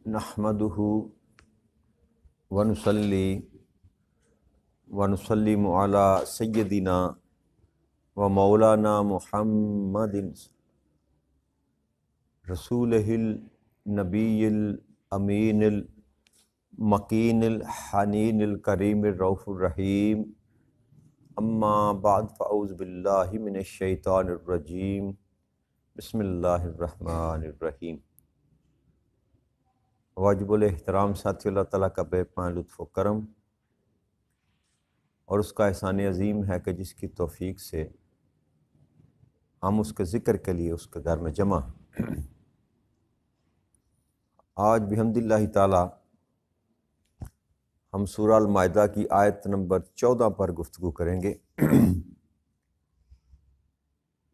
نحمدہ ونصلی ونسلم علی سیدنا و مولانا محمد رسولہ النبی الامین المکین الحنین الکریم الرؤوف الرحیم اما بعد فاعوذ باللہ من الشیطان الرجیم بسم اللہ الرحمن الرحیم۔ واجب الاحترام ساتھی، اللہ تعالیٰ کا بے پناہ لطف و کرم اور اس کا احسان عظیم ہے کہ جس کی توفیق سے ہم اس کے ذکر کے لیے اس کے گھر میں جمع ہیں۔ آج بحمد اللہ تعالیٰ ہم سورہ المائدہ کی آیت نمبر 14 پر گفتگو کریں گے۔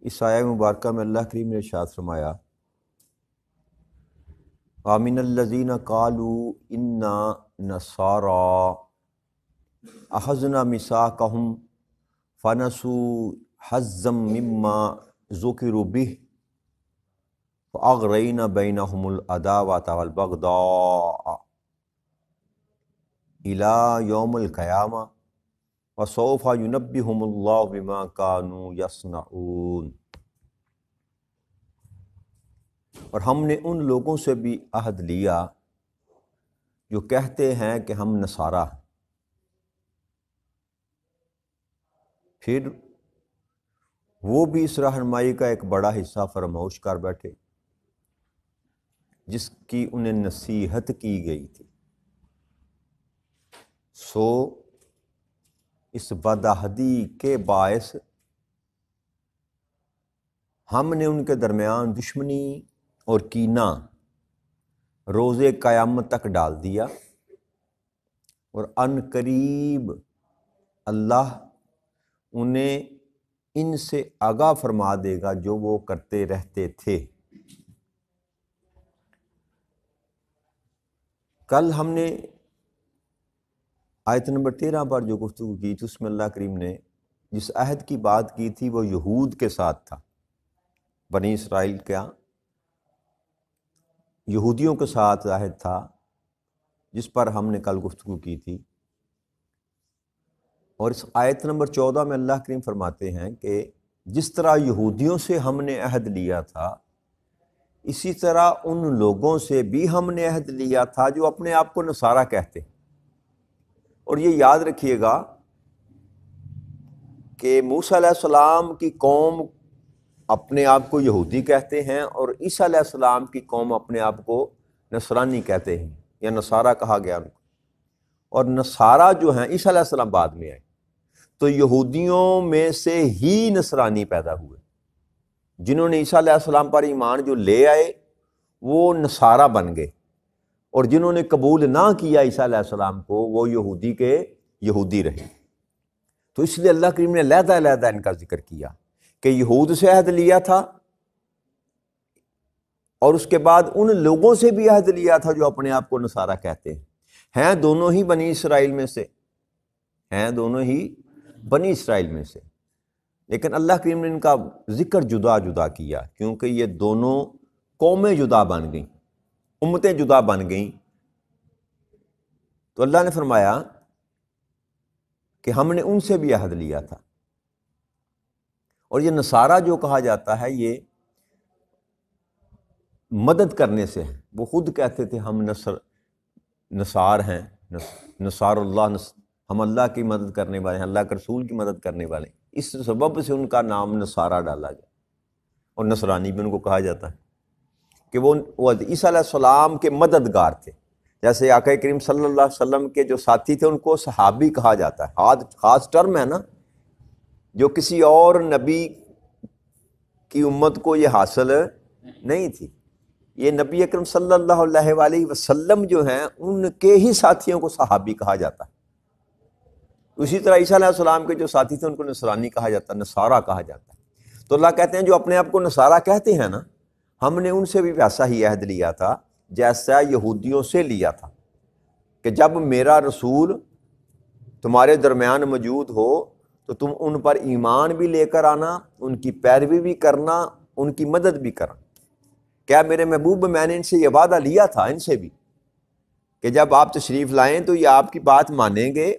اس آیہ مبارکہ میں اللہ کریم نے ارشاد فرمایا، وَمِنَ الَّذِينَ قَالُوا إِنَّا نَصَارَىٰ أَخَذْنَا مِيثَاقَهُمْ فَنَسُوا حَظًّا مِّمَّا ذُكِرُوا بِهِ فَأَغْرَيْنَا بَيْنَهُمُ الْعَدَاوَةَ وَالْبَغْضَاءَ إِلَىٰ يَوْمِ الْقِيَامَةِ وَسَوْفَ يُنَبِّئُهُمُ اللَّهُ بِمَا كَانُوا يَصْنَعُونَ۔ اور ہم نے ان لوگوں سے بھی عہد لیا جو کہتے ہیں کہ ہم نصارہ ہیں، پھر وہ بھی اس رہنمائی کا ایک بڑا حصہ فراموش کر بیٹھے جس کی انہیں نصیحت کی گئی تھی۔ سو اس بدعہدی کے باعث ہم نے ان کے درمیان دشمنی اور کینہ روز قیامت تک ڈال دیا، اور ان قریب اللہ انہیں ان سے آگاہ فرما دے گا جو وہ کرتے رہتے تھے۔ کل ہم نے آیت نمبر 13 پر جو گفتگو کی تھی اس میں اللہ کریم نے جس عہد کی بات کی تھی وہ یہود کے ساتھ تھا، بنی اسرائیل کا یہودیوں کے ساتھ عہد تھا جس پر ہم نے کل گفتگو کی تھی۔ اور اس آیت نمبر 14 میں اللہ کریم فرماتے ہیں کہ جس طرح یہودیوں سے ہم نے عہد لیا تھا اسی طرح ان لوگوں سے بھی ہم نے عہد لیا تھا جو اپنے آپ کو نصارہ کہتے ہیں۔ اور یہ یاد رکھیے گا کہ موسیٰ علیہ السلام کی قوم اپنے آپ کو یہودی کہتے ہیں اور عیسیٰ علیہ السلام کی قوم اپنے آپ کو نصرانی کہتے ہیں، یا نصارہ کہا گیا ان کو۔ اور نصارہ جو ہیں عیسیٰ علیہ السلام بعد میں آئے، تو یہودیوں میں سے ہی نصرانی پیدا ہوئے۔ جنہوں نے عیسیٰ علیہ السلام پر ایمان جو لے آئے وہ نصارہ بن گئے، اور جنہوں نے قبول نہ کیا عیسیٰ علیہ السلام کو وہ یہودی کے یہودی رہے۔ تو اس لیے اللہ کریم نے علیحدہ علیحدہ ان کا ذکر کیا کہ یہود سے عہد لیا تھا، اور اس کے بعد ان لوگوں سے بھی عہد لیا تھا جو اپنے آپ کو نصارہ کہتے ہیں دونوں ہی بنی اسرائیل میں سے، ہیں دونوں ہی بنی اسرائیل میں سے، لیکن اللہ کریم نے ان کا ذکر جدا جدا کیا کیونکہ یہ دونوں قومیں جدا بن گئیں، امتیں جدا بن گئیں۔ تو اللہ نے فرمایا کہ ہم نے ان سے بھی عہد لیا تھا۔ اور یہ نصارہ جو کہا جاتا ہے یہ مدد کرنے سے ہے، وہ خود کہتے تھے ہم نصار ہیں، نصار اللہ، ہم اللہ کی مدد کرنے والے ہیں، اللہ کے رسول کی مدد کرنے والے ہیں۔ اس سبب سے ان کا نام نصارہ ڈالا گیا، اور نصرانی بھی ان کو کہا جاتا ہے کہ وہ عیسیٰ علیہ السلام کے مددگار تھے۔ جیسے آقا کریم صلی اللہ علیہ وسلم کے جو ساتھی تھے ان کو صحابی کہا جاتا ہے، خاص ٹرم ہے نا، جو کسی اور نبی کی امت کو یہ حاصل نہیں تھی۔ یہ نبی اکرم صلی اللہ علیہ وآلہ وسلم جو ہیں ان کے ہی ساتھیوں کو صحابی کہا جاتا ہے۔ اسی طرح عیسیٰ علیہ السلام کے جو ساتھی تھے ان کو نصرانی کہا جاتا ہے، نصارہ کہا جاتا ہے۔ تو اللہ کہتے ہیں جو اپنے آپ کو نصارہ کہتے ہیں نا، ہم نے ان سے بھی ویسا ہی عہد لیا تھا جیسا یہودیوں سے لیا تھا کہ جب میرا رسول تمہارے درمیان موجود ہو تو تم ان پر ایمان بھی لے کر آنا، ان کی پیروی بھی کرنا، ان کی مدد بھی کرنا۔ کیا میرے محبوب میں نے ان سے یہ وعدہ لیا تھا، ان سے بھی کہ جب آپ تشریف لائیں تو یہ آپ کی بات مانیں گے،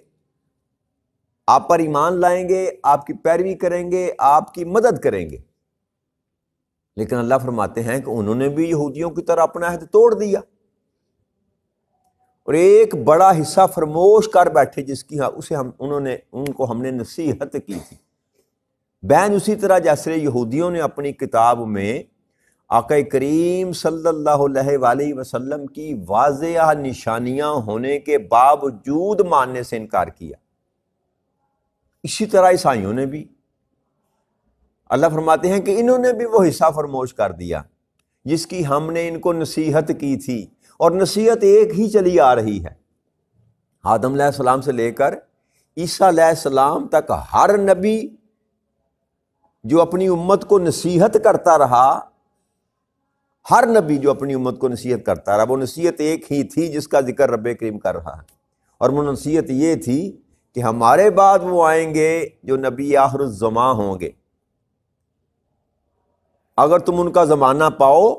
آپ پر ایمان لائیں گے، آپ کی پیروی کریں گے، آپ کی مدد کریں گے۔ لیکن اللہ فرماتے ہیں کہ انہوں نے بھی یہودیوں کی طرح اپنا عہد توڑ دیا اور ایک بڑا حصہ فرموش کر بیٹھے، جس کی ان کو ہم نے نصیحت کی تھی۔ بین اسی طرح جیسے یہودیوں نے اپنی کتاب میں آقا کریم صلی اللہ علیہ وآلہ وسلم کی واضح نشانیاں ہونے کے باوجود ماننے سے انکار کیا، اسی طرح عیسائیوں نے بھی۔ اللہ فرماتے ہیں کہ انہوں نے بھی وہ حصہ فرموش کر دیا جس کی ہم نے ان کو نصیحت کی تھی، اور نصیحت ایک ہی چلی آ رہی ہے۔ آدم علیہ السلام سے لے کر عیسیٰ علیہ السلام تک ہر نبی جو اپنی امت کو نصیحت کرتا رہا، ہر نبی جو اپنی امت کو نصیحت کرتا رہا، وہ نصیحت ایک ہی تھی جس کا ذکر رب کریم کر رہا ہے، اور وہ نصیحت یہ تھی کہ ہمارے بعد وہ آئیں گے جو نبی آخر الزماں ہوں گے، اگر تم ان کا زمانہ پاؤ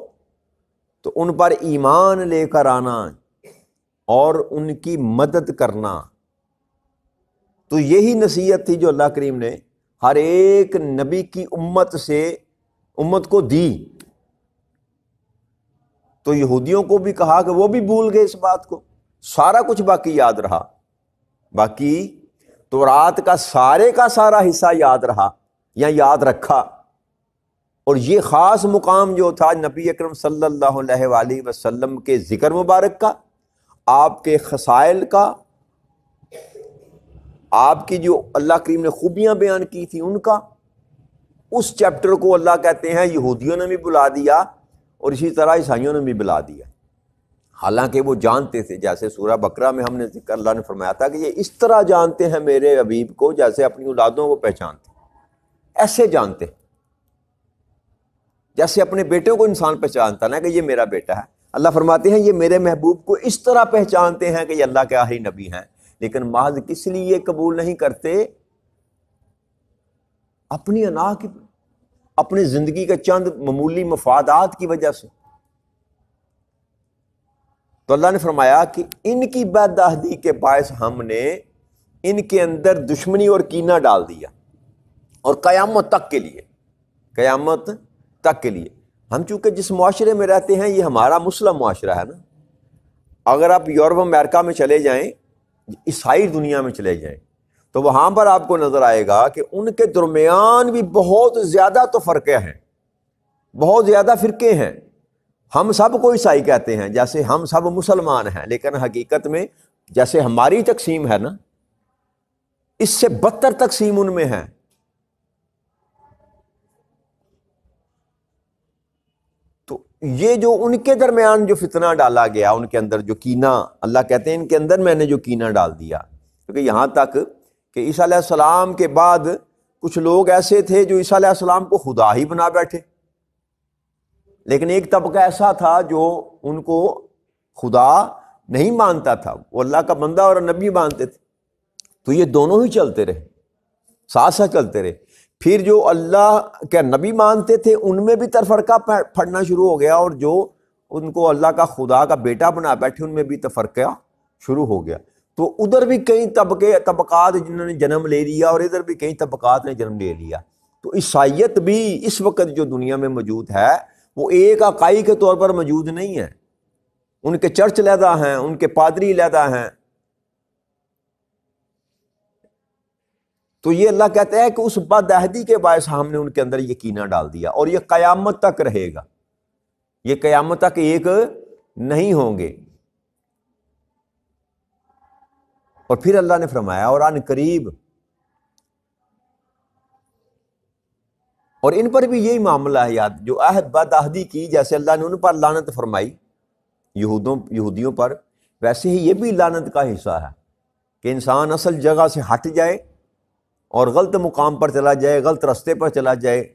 تو ان پر ایمان لے کر آنا اور ان کی مدد کرنا۔ تو یہی نصیحت تھی جو اللہ کریم نے ہر ایک نبی کی امت کو دی۔ تو یہودیوں کو بھی کہا کہ وہ بھی بھول گئے اس بات کو، سارا کچھ باقی یاد رہا، باقی تورات کا سارا حصہ یاد رہا یا یاد رکھا، اور یہ خاص مقام جو تھا نبی اکرم صلی اللہ علیہ وآلہ وسلم کے ذکر مبارک کا، آپ کے خصائل کا، آپ کی جو اللہ کریم نے خوبیاں بیان کی تھی ان کا، اس چیپٹر کو اللہ کہتے ہیں یہودیوں نے بھی بلا دیا اور اسی طرح عیسائیوں نے بھی بلا دیا، حالانکہ وہ جانتے تھے۔ جیسے سورہ بقرہ میں ہم نے ذکر، اللہ نے فرمایا تھا کہ یہ اس طرح جانتے ہیں میرے حبیب کو جیسے اپنی اولادوں کو پہچانتے، ایسے جانتے جیسے اپنے بیٹوں کو انسان پہچانتا نا کہ یہ میرا بیٹا ہے۔ اللہ فرماتے ہیں یہ میرے محبوب کو اس طرح پہچانتے ہیں کہ یہ اللہ کے آخری نبی ہیں، لیکن محض کس لیے قبول نہیں کرتے؟ اپنی انا کی، اپنی زندگی کے چند معمولی مفادات کی وجہ سے۔ تو اللہ نے فرمایا کہ ان کی بد عہدی کے باعث ہم نے ان کے اندر دشمنی اور کینہ ڈال دیا، اور قیامت تک کے لیے ہم چونکہ جس معاشرے میں رہتے ہیں یہ ہمارا مسلم معاشرہ ہے نا، اگر آپ یورپ امریکہ میں چلے جائیں، عیسائی دنیا میں چلے جائیں، تو وہاں پر آپ کو نظر آئے گا کہ ان کے درمیان بھی بہت زیادہ تو فرقے ہیں، بہت زیادہ فرقے ہیں۔ ہم سب کو عیسائی کہتے ہیں جیسے ہم سب مسلمان ہیں، لیکن حقیقت میں جیسے ہماری تقسیم ہے نا، اس سے بدتر تقسیم ان میں ہے۔ تو یہ جو ان کے درمیان جو فتنہ ڈالا گیا، ان کے اندر جو کینہ، اللہ کہتے ہیں ان کے اندر میں نے جو کینہ ڈال دیا، کیونکہ یہاں تک کہ عیسیٰ علیہ السلام کے بعد کچھ لوگ ایسے تھے جو عیسیٰ علیہ السلام کو خدا ہی بنا بیٹھے، لیکن ایک طبقہ ایسا تھا جو ان کو خدا نہیں مانتا تھا، وہ اللہ کا بندہ اور نبی مانتے تھے۔ تو یہ دونوں ہی چلتے رہے، ساتھ ساتھ چلتے رہے۔ پھر جو اللہ کے نبی مانتے تھے ان میں بھی تفرقہ پھڑنا شروع ہو گیا، اور جو ان کو اللہ کا خدا کا بیٹا بنا بیٹھے ان میں بھی تفرقہ شروع ہو گیا۔ تو ادھر بھی کئی طبقات جنہوں نے جنم لے لیا، اور ادھر بھی کئی طبقات نے جنم لے لیا۔ تو عیسائیت بھی اس وقت جو دنیا میں موجود ہے وہ ایک اکائی کے طور پر موجود نہیں ہے، ان کے چرچ علیحدہ ہیں، ان کے پادری علیحدہ ہیں۔ تو یہ اللہ کہتا ہے کہ اس بد عہدی کے باعث ہم نے ان کے اندر یہ کینہ ڈال دیا، اور یہ قیامت تک رہے گا، یہ قیامت تک ایک نہیں ہوں گے۔ اور پھر اللہ نے فرمایا اور ان قریب، اور ان پر بھی یہی معاملہ ہے، یاد جو عہد بد عہدی کی، جیسے اللہ نے ان پر لعنت فرمائی یہودیوں پر، ویسے ہی یہ بھی لعنت کا حصہ ہے کہ انسان اصل جگہ سے ہٹ جائے اور غلط مقام پر چلا جائے، غلط رستے پر چلا جائے،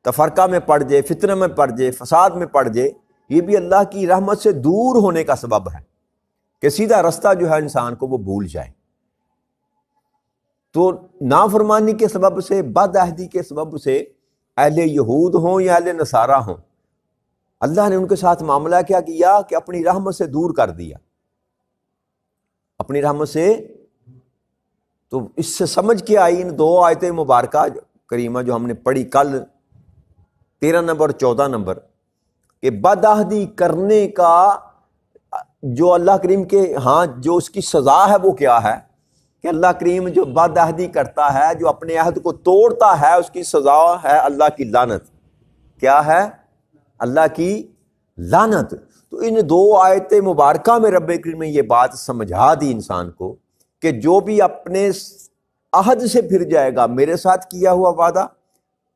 تفرقہ میں پڑ جائے، فتنہ میں پڑ جائے، فساد میں پڑ جائے۔ یہ بھی اللہ کی رحمت سے دور ہونے کا سبب ہے کہ سیدھا رستہ جو ہے انسان کو وہ بھول جائے۔ تو نافرمانی کے سبب سے، بد عہدی کے سبب سے، اہل یہود ہوں یا اہل نصارہ ہوں، اللہ نے ان کے ساتھ معاملہ کیا کہ اپنی رحمت سے دور کر دیا۔ اپنی رحمت سے۔ تو اس سے سمجھ کے آئی ان دو آیتیں مبارکہ کریمہ جو ہم نے پڑھی کل، 13 نمبر 14 نمبر، کہ بد عہدی کرنے کا جو اللہ کریم کے ہاں جو اس کی سزا ہے وہ کیا ہے، کہ اللہ کریم جو بد عہدی کرتا ہے، جو اپنے عہد کو توڑتا ہے، اس کی سزا ہے اللہ کی لعنت۔ کیا ہے؟ اللہ کی لعنت۔ تو ان دو آیت مبارکہ میں رب کریم نے یہ بات سمجھا دی انسان کو کہ جو بھی اپنے عہد سے پھر جائے گا، میرے ساتھ کیا ہوا وعدہ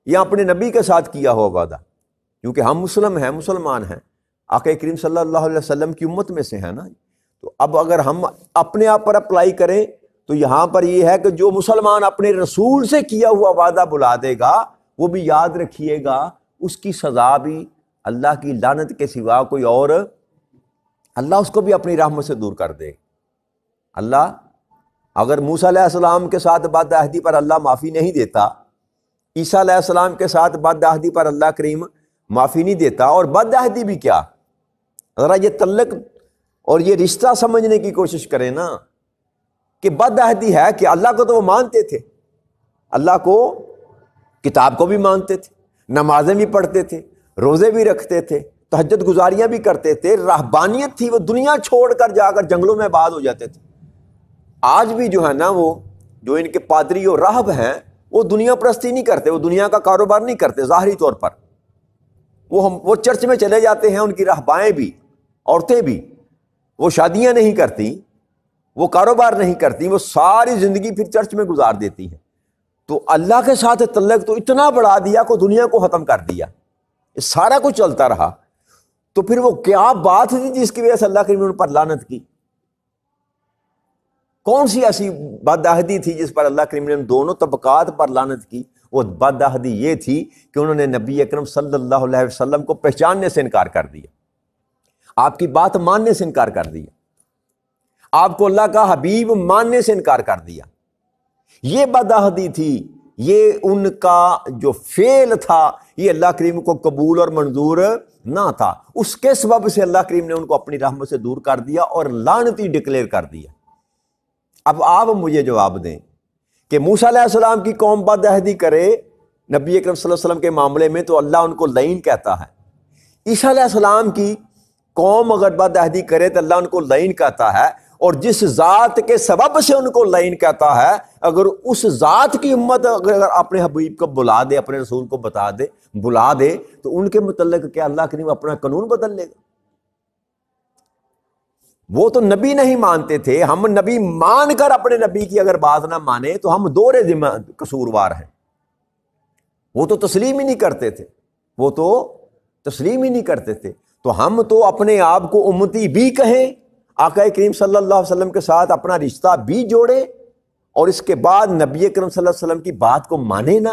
یا اپنے نبی کے ساتھ کیا ہوا وعدہ، کیونکہ ہم مسلمان ہیں، آقا کریم صلی اللہ علیہ وسلم کی امت میں سے ہیں نا۔ تو اب اگر ہم اپنے آپ پر اپلائی کریں تو یہاں پر یہ ہے کہ جو مسلمان اپنے رسول سے کیا ہوا وعدہ بلا دے گا، وہ بھی یاد رکھیے گا اس کی سزا بھی اللہ کی لعنت کے سوا کوئی اور، اللہ اس کو بھی اپنی رحمت سے دور کر دے۔ اللہ اگر موسیٰ علیہ السلام کے ساتھ بد عہدی پر اللہ معافی نہیں دیتا، عیسیٰ علیہ السلام کے ساتھ بد عہدی پر اللہ کریم معافی نہیں دیتا، اور بد عہدی بھی کیا، ذرا یہ تعلق اور یہ رشتہ سمجھنے کی کوشش کریں نا، کہ بد عہدی ہے کہ اللہ کو تو وہ مانتے تھے، اللہ کو کتاب کو بھی مانتے تھے، نمازیں بھی پڑھتے تھے، روزے بھی رکھتے تھے، تہجد گزاریاں بھی کرتے تھے، رہبانیت تھی، وہ دنیا چھوڑ کر جا کر جنگلوں میں آباد ہو جاتے تھے۔ آج بھی جو ہے نا، وہ جو ان کے پادری اور راہب ہیں، وہ دنیا پرستی نہیں کرتے، وہ دنیا کا کاروبار نہیں کرتے ظاہری طور پر، وہ چرچ میں چلے جاتے ہیں، ان کی راہبائیں بھی، عورتیں بھی، وہ شادیاں نہیں کرتی، وہ کاروبار نہیں کرتی، وہ ساری زندگی پھر چرچ میں گزار دیتی ہیں۔ تو اللہ کے ساتھ تعلق تو اتنا بڑھا دیا کہ دنیا کو ختم کر دیا، یہ سارا کچھ چلتا رہا۔ تو پھر وہ کیا بات تھی جس کی وجہ سے اللہ کریم نے ان پر لعنت کی؟ کون سی ایسی بد عہدی تھی جس پر اللہ کریم نے دونوں طبقات پر لعنت کی؟ وہ بد عہدی یہ تھی کہ انہوں نے نبی اکرم صلی اللہ علیہ وسلم کو پہچاننے سے انکار کر دیا، آپ کی بات ماننے سے انکار کر دیا، آپ کو اللہ کا حبیب ماننے سے انکار کر دیا۔ یہ بد عہدی تھی، یہ ان کا جو فعل تھا، یہ اللہ کریم کو قبول اور منظور نہ تھا۔ اس کے سبب سے اللہ کریم نے ان کو اپنی رحمت سے دور کر دیا اور لعنتی ڈکلیئر کر دیا۔ اب آپ مجھے جواب دیں کہ موسیٰ علیہ السلام کی قوم بد عہدی کرے نبی اکرم صلی اللہ علیہ وسلم کے معاملے میں تو اللہ ان کو لعین کہتا ہے، عیسیٰ علیہ السلام کی قوم اگر بد عہدی کرے تو اللہ ان کو لعین کہتا ہے، اور جس ذات کے سبب سے ان کو لعین کہتا ہے، اگر اس ذات کی امت اگر اپنے حبیب کو بلا دے، اپنے رسول کو بلا دے تو ان کے متعلق کیا اللہ کریم اپنا قانون بدل لے گا؟ وہ تو نبی نہیں مانتے تھے، ہم نبی مان کر اپنے نبی کی اگر بات نہ مانے تو ہم دوہرے ذمہ قصوروار ہیں۔ وہ تو تسلیم ہی نہیں کرتے تھے، وہ تو تسلیم ہی نہیں کرتے تھے، تو ہم تو اپنے آپ کو امتی بھی کہیں، آقا کریم صلی اللہ علیہ وسلم کے ساتھ اپنا رشتہ بھی جوڑے، اور اس کے بعد نبی کریم صلی اللہ علیہ وسلم کی بات کو مانے نہ،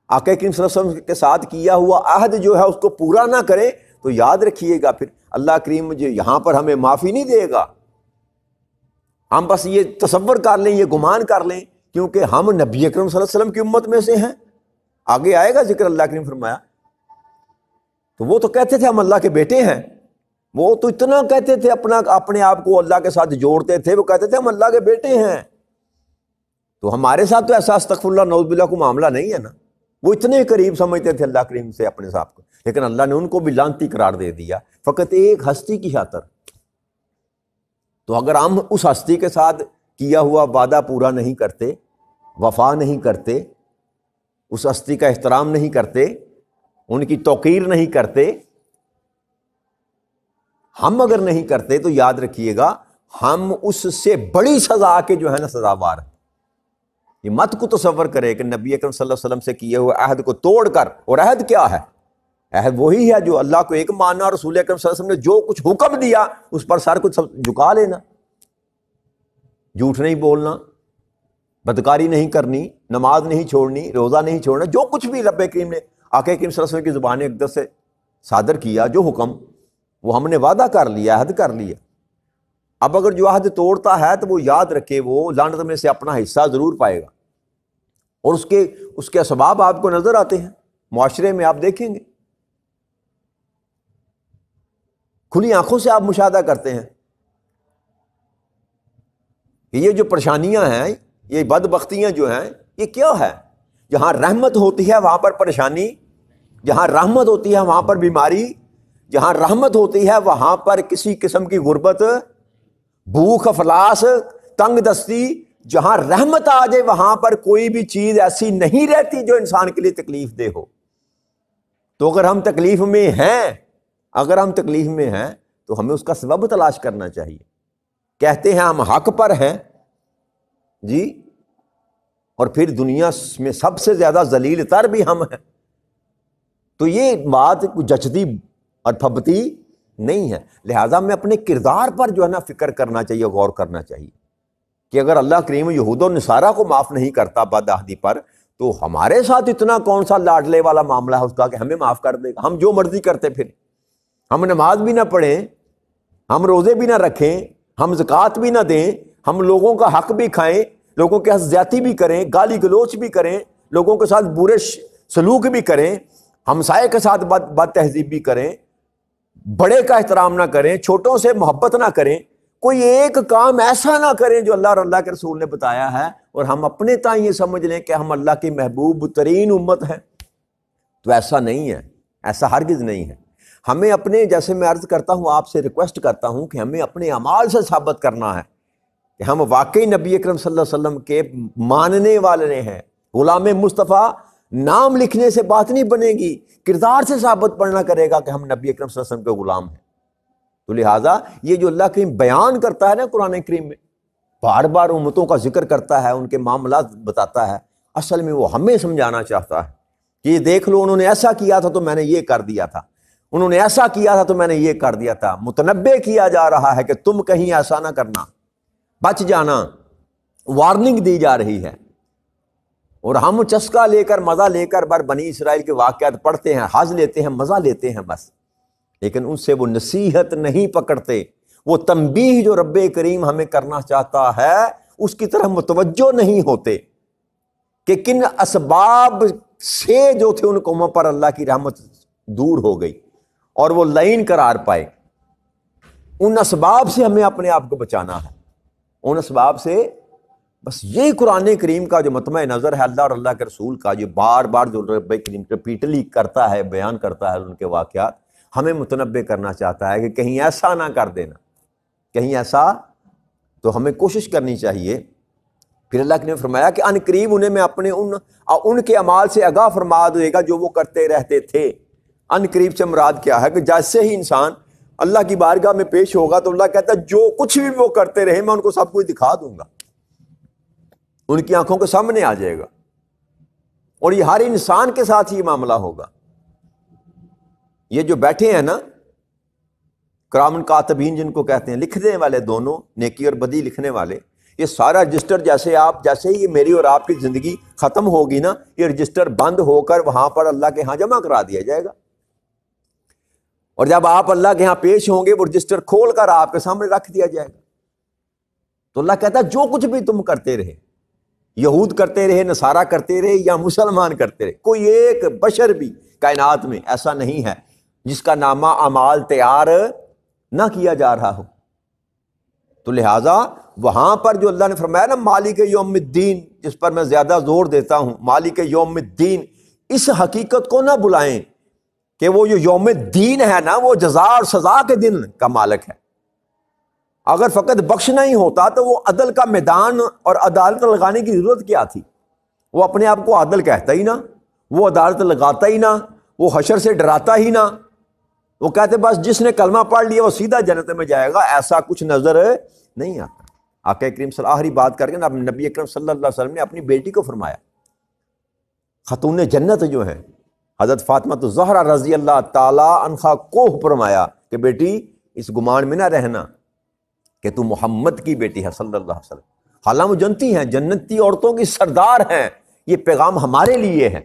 آقا کریم صلی اللہ علیہ وسلم کے ساتھ کیا ہوا عہد جو ہے اس کو پورا نہ کرے، تو یاد رکھیے گا پھر اللہ کریم جو یہاں پر ہمیں معافی نہیں دے گا۔ ہم بس یہ تصور کر لیں، یہ گمان کر لیں، کیونکہ ہم نبی اکرم صلی اللہ علیہ وسلم کی امت میں سے ہیں، آگے آئے گا ذکر، اللہ کریم فرمایا۔ تو وہ تو کہتے تھے ہم اللہ کے بیٹے ہیں، وہ تو اتنا کہتے تھے، اپنے آپ کو اللہ کے ساتھ جوڑتے تھے، وہ کہتے تھے ہم اللہ کے بیٹے ہیں۔ تو ہمارے ساتھ تو ایسا استغفر اللہ نعوذ باللہ کو معاملہ نہیں ہے نا، وہ اتنے قریب سمجھتے تھے اللہ کریم سے اپنے صاحب کو، لیکن اللہ نے ان کو بھی لعنتی قرار دے دیا، فقط ایک ہستی کی خاطر۔ تو اگر ہم اس ہستی کے ساتھ کیا ہوا وعدہ پورا نہیں کرتے، وفا نہیں کرتے، اس ہستی کا احترام نہیں کرتے، ان کی توقیر نہیں کرتے، ہم اگر نہیں کرتے تو یاد رکھیے گا ہم اس سے بڑی سزا کے جو ہے نا سزاوار ہیں۔ یہ مت کو تصور کرے کہ نبی اکرم صلی اللہ علیہ وسلم سے کیے ہوئے عہد کو توڑ کر، اور عہد کیا ہے؟ عہد وہی ہے جو اللہ کو ایک ماننا، اور رسول اکرم صلی اللہ علیہ وسلم نے جو کچھ حکم دیا اس پر سر کچھ جھکا لینا، جھوٹ نہیں بولنا، بدکاری نہیں کرنی، نماز نہیں چھوڑنی، روزہ نہیں چھوڑنا، جو کچھ بھی رب کریم نے آقا کریم صلی اللہ علیہ وسلم کی زبان اقدس سے صادر کیا، جو حکم، وہ ہم نے وعدہ کر لیا، عہد کر لیا۔ اب اگر جو عہد توڑتا ہے تو وہ یاد رکھے وہ لعنت میں سے اپنا حصہ ضرور پائے گا، اور اس کے اسباب آپ کو نظر آتے ہیں معاشرے میں، آپ دیکھیں گے کھلی آنکھوں سے آپ مشاہدہ کرتے ہیں کہ یہ جو پریشانیاں ہیں، یہ بدبختیاں جو ہیں، یہ کیا ہے؟ جہاں رحمت ہوتی ہے وہاں پر پریشانی، جہاں رحمت ہوتی ہے وہاں پر بیماری، جہاں رحمت ہوتی ہے وہاں پر کسی قسم کی غربت، بھوک، افلاس، تنگ دستی، جہاں رحمت آ جائے وہاں پر کوئی بھی چیز ایسی نہیں رہتی جو انسان کے لیے تکلیف دہ ہو۔ تو اگر ہم تکلیف میں ہیں تو ہمیں اس کا سبب تلاش کرنا چاہیے۔ کہتے ہیں ہم حق پر ہیں جی، اور پھر دنیا میں سب سے زیادہ ذلیل تر بھی ہم ہیں، تو یہ بات جچتی اور پھبتی نہیں ہے۔ لہٰذا ہمیں اپنے کردار پر جو ہے نا فکر کرنا چاہیے، غور کرنا چاہیے کہ اگر اللہ کریم یہود و نصارہ کو معاف نہیں کرتا بدعہدی پر، تو ہمارے ساتھ اتنا کون سا لاڈلے والا معاملہ ہے اس کا کہ ہمیں معاف کر دے گا؟ ہم جو مرضی کرتے پھر، ہم نماز بھی نہ پڑھیں، ہم روزے بھی نہ رکھیں، ہم زکوٰۃ بھی نہ دیں، ہم لوگوں کا حق بھی کھائیں، لوگوں کے ساتھ زیادتی بھی کریں، گالی گلوچ بھی کریں، لوگوں کے ساتھ برے سلوک بھی کریں، ہمسائے کے ساتھ بد تہذیب بھی کریں، بڑے کا احترام نہ کریں، چھوٹوں سے محبت نہ کریں، کوئی ایک کام ایسا نہ کریں جو اللہ اور اللہ کے رسول نے بتایا ہے، اور ہم اپنے تائیں یہ سمجھ لیں کہ ہم اللہ کی محبوب ترین امت ہیں۔ تو ایسا نہیں ہے، ایسا ہرگز نہیں ہے۔ ہمیں اپنے، جیسے میں عرض کرتا ہوں، آپ سے ریکویسٹ کرتا ہوں کہ ہمیں اپنے اعمال سے ثابت کرنا ہے کہ ہم واقعی نبی اکرم صلی اللہ علیہ وسلم کے ماننے والے ہیں۔ غلام مصطفیٰ نام لکھنے سے بات نہیں بنے گی، کردار سے ثابت پڑھنا کرے گا کہ ہم نبی اکرم صلی اللہ علیہ وسلم کے غلام ہیں۔ تو لہٰذا یہ جو اللہ کریم بیان کرتا ہے نا قرآن کریم میں، بار بار امتوں کا ذکر کرتا ہے، ان کے معاملات بتاتا ہے، اصل میں وہ ہمیں سمجھانا چاہتا ہے کہ یہ دیکھ لو، انہوں نے ایسا کیا تھا تو میں نے یہ کر دیا تھا، انہوں نے ایسا کیا تھا تو میں نے یہ کر دیا تھا۔ متنبہ کیا جا رہا ہے کہ تم کہیں ایسا نہ کرنا، بچ جانا، وارننگ دی جا رہی ہے۔ اور ہم چسکا لے کر، مزہ لے کر بر بنی اسرائیل کے واقعات پڑھتے ہیں، حظ لیتے ہیں، مزہ لیتے ہیں بس، لیکن ان سے وہ نصیحت نہیں پکڑتے، وہ تنبیہ جو رب کریم ہمیں کرنا چاہتا ہے اس کی طرف متوجہ نہیں ہوتے کہ کن اسباب سے جو تھے ان قوموں پر اللہ کی رحمت دور ہو گئی اور وہ لعین قرار پائے۔ ان اسباب سے ہمیں اپنے آپ کو بچانا ہے، ان اسباب سے۔ بس یہی قرآن کریم کا جو مطمع نظر ہے اللہ اور اللہ کے رسول کا، جو بار بار جو رب کریم ریپیٹلی کرتا ہے، بیان کرتا ہے ان کے واقعات، ہمیں متنبہ کرنا چاہتا ہے کہ کہیں ایسا نہ کر دینا، کہیں ایسا۔ تو ہمیں کوشش کرنی چاہیے۔ پھر اللہ نے فرمایا کہ ان قریب انہیں میں اپنے ان کے اعمال سے آگاہ فرما دے گا جو وہ کرتے رہتے تھے۔ ان قریب سے مراد کیا ہے کہ جیسے ہی انسان اللہ کی بارگاہ میں پیش ہوگا تو اللہ کہتا ہے جو کچھ بھی وہ کرتے رہے میں ان کو سب کچھ دکھا دوں گا، ان کی آنکھوں کے سامنے آ جائے گا، اور یہ ہر انسان کے ساتھ ہی معاملہ ہوگا۔ یہ جو بیٹھے ہیں نا کرامن کاتبین جن کو کہتے ہیں، لکھنے والے دونوں، نیکی اور بدی لکھنے والے، یہ سارا رجسٹر جیسے ہی میری اور آپ کی زندگی ختم ہوگی نا، یہ رجسٹر بند ہو کر وہاں پر اللہ کے ہاں جمع کرا دیا جائے گا، اور جب آپ اللہ کے ہاں پیش ہوں گے وہ رجسٹر کھول کر آپ کے سامنے رکھ دیا جائے گا۔ تو اللہ کہتا ہے جو کچھ بھی تم کرتے رہے، یہود کرتے رہے، نصارہ کرتے رہے یا مسلمان کرتے رہے، کوئی ایک بشر بھی کائنات میں ایسا نہیں ہے جس کا نامہ اعمال تیار نہ کیا جا رہا ہو۔ تو لہٰذا وہاں پر جو اللہ نے فرمایا نا مالک یوم الدین، جس پر میں زیادہ زور دیتا ہوں، مالک یوم الدین، اس حقیقت کو نہ بلائیں کہ وہ جو یوم الدین ہے نا وہ جزا اور سزا کے دن کا مالک ہے۔ اگر فقط بخشنا ہی ہوتا تو وہ عدل کا میدان اور عدالت لگانے کی ضرورت کیا تھی؟ وہ اپنے آپ کو عادل کہتا ہی نہ، وہ عدالت لگاتا ہی نہ، وہ حشر سے ڈراتا ہی نہ، وہ کہتے بس جس نے کلمہ پڑھ لیا وہ سیدھا جنت میں جائے گا۔ ایسا کچھ نظر نہیں آتا۔ آقا کریم صلی اللہ آخری بات کر کے نبی اکرم صلی اللہ علیہ وسلم نے اپنی بیٹی کو فرمایا، خاتون جنت جو ہے حضرت فاطمہ الزہرا رضی اللہ تعالی عنہا کو فرمایا کہ بیٹی اس گمان میں نہ رہنا کہ تو محمد کی بیٹی ہے صلی اللہ علیہ وسلم، حالانکہ وہ جنتی ہیں، جنتی عورتوں کی سردار ہیں، یہ پیغام ہمارے لیے ہے،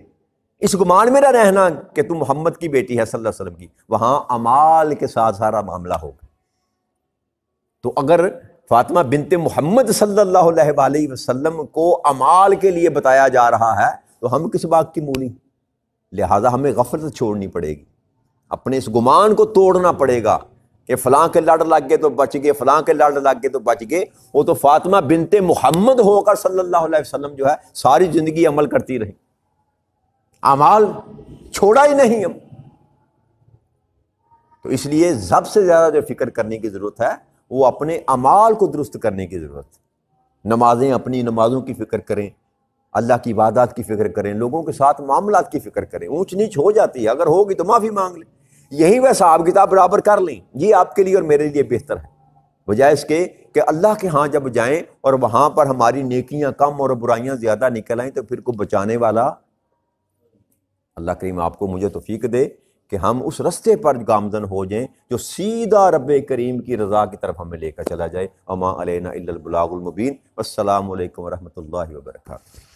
اس گمان میں نہ رہنا کہ تو محمد کی بیٹی ہے صلی اللہ علیہ وسلم کی، وہاں اعمال کے ساتھ سارا معاملہ ہوگا۔ تو اگر فاطمہ بنت محمد صلی اللہ علیہ وسلم کو اعمال کے لیے بتایا جا رہا ہے تو ہم کس بات کی مولی؟ لہٰذا ہمیں غفلت چھوڑنی پڑے گی، اپنے اس گمان کو توڑنا پڑے گا کہ فلاں کے لڑ لگ گئے تو بچ گئے، فلاں کے لڑ لگ گئے تو بچ گئے، وہ تو فاطمہ بنت محمد ہو کر صلی اللہ علیہ وسلم جو ہے ساری زندگی عمل کرتی رہی، اعمال چھوڑا ہی نہیں ہم۔ تو اس لیے سب سے زیادہ جو فکر کرنے کی ضرورت ہے وہ اپنے اعمال کو درست کرنے کی ضرورت ہے۔ نمازیں، اپنی نمازوں کی فکر کریں، اللہ کی عبادات کی فکر کریں، لوگوں کے ساتھ معاملات کی فکر کریں۔ اونچ نیچ ہو جاتی ہے، اگر ہوگی تو معافی مانگ لیں، یہی وہ حساب کتاب برابر کر لیں، یہ آپ کے لیے اور میرے لیے بہتر ہے، بجائے اس کے کہ اللہ کے ہاں جب جائیں اور وہاں پر ہماری نیکیاں کم اور برائیاں زیادہ نکل آئیں تو پھر کوئی بچانے والا۔ اللہ کریم آپ کو مجھے توفیق دے کہ ہم اس رستے پر گامزن ہو جائیں جو سیدھا رب کریم کی رضا کی طرف ہمیں لے کر چلا جائے۔ وما علینا الا البلاغ المبین۔ والسلام علیکم ورحمۃ اللہ وبرکاتہ۔